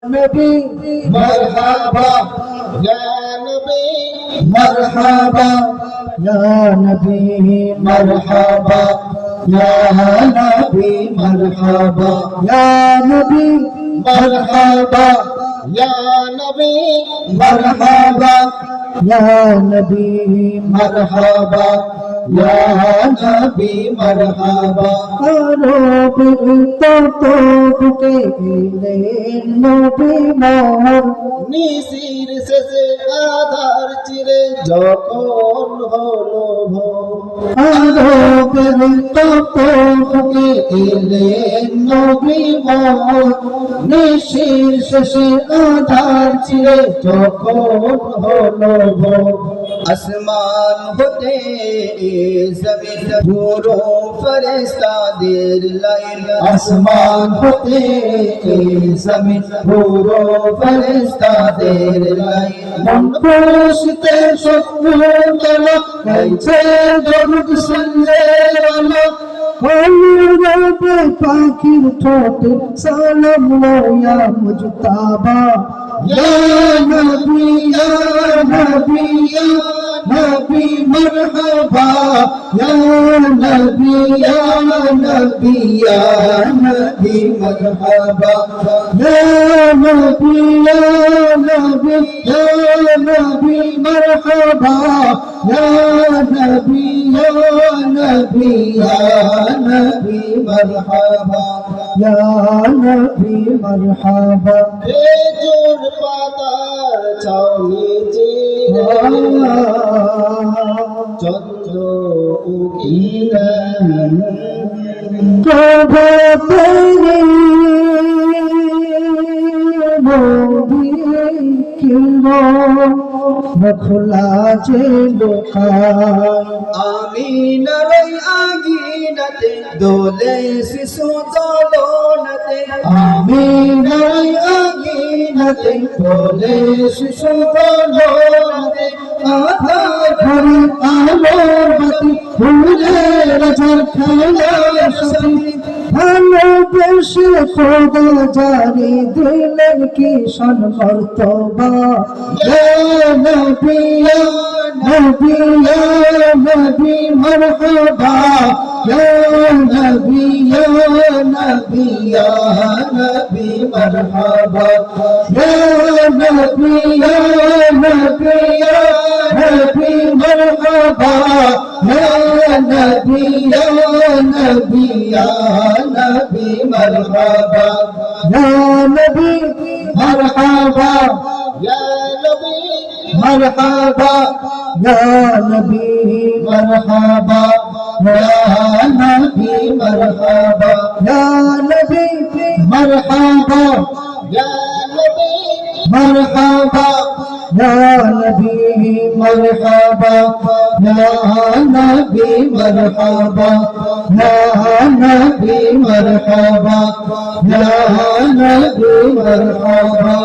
नबी मरहबा या नबी मरहबा या नबी मरहबा या नबी मरहबा या नबी मरहबा या नबी मरहबा या नबी मरहबा या नबी मरहबा तो बुके नबी मोहर নিশির শেষে আধার চিরে যখন হলো ভোর বুকে এলেন নবী মোহর নিশির শেষে আধার চিরে যখন হলো ভোর আসমান হতে জমিন পুরো ফেরেশতাদের লাইন আসমান হতে জমিন পুরো ফেরেশতাদের লাইন মন খুশিতে সবুতলা গাইছে দরুদ সাল্লাল্লাহু কলরবে পাখির ঠোঁটে সালাম লয়া মুজতাবা ইয়া নবী ইয়া নবী ইয়া নবী মারহাবা ইয়া নবী ইয়া নবী ইয়া নবী মারহাবা ইয়া নবী ইয়া নবী ইয়া নবী মারহাবা ইয়া নবী ইয়া নবী ইয়া নবী মারহাবা ইয়া নবী মারহাবা খেজুর পাতার ছাউনিতে চন্দ্র উগিলেন প্রভাতে খোলা যে লোকায় আমিনার আগিনাতে দোলে শিশু দোলনাতে আমিনার আগিনাতে দোলে শিশু দোলনাতে আধার ঘরে আলোর বাতি ফুলের ঝরখায় সাথী ভালোবেসে খোদা জানি দিলেন কি সম্মর্তবা ইয়া নবী ইয়া নবী ইয়া নবী মারহাবা ইয়া নবী ইয়া নবী ইয়া নবী মারহাবা ইয়া নবী ইয়া নবী ইয়া নবী মারহাবা ইয়া নবী ইয়া নবী ইয়া নবী মারহাবা ইয়া নবী মারহাবা ইয়া নবী মারহাবা ইয়া নবী মারহাবা ইয়া নবী মারহাবা ইয়া নবী মারহাবা ইয়া নবী মারহাবা ইয়া নবী মারহাবা ইয়া নবী মারহাবা ইয়া নবী মারহাবা ইয়া নবী মারহাবা